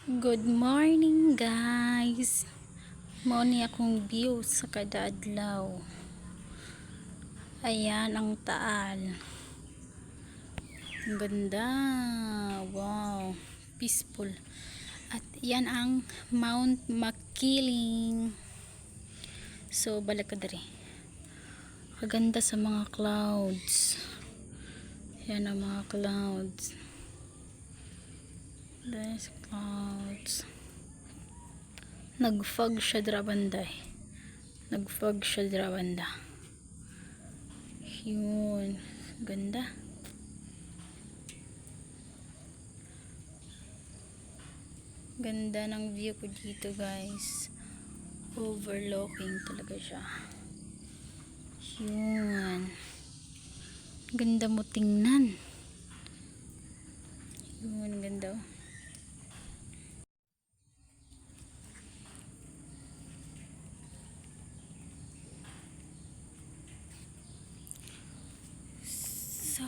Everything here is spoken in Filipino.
Good morning guys. Mao ni akong view sa kada adlaw. Ayan ang Taal. Ang ganda. Wow. Peaceful. At yan ang Mount Makiling. So balik ka diri. Kaganda sa mga clouds. Yan ang mga clouds. There's clouds. Nag-fog siya dra banda. Nag-fog siya dra banda. Yun. Ganda. Ganda ng view ko dito guys. Overlooking talaga siya. Yun. Ganda mo tingnan. Yun. Ganda oh. So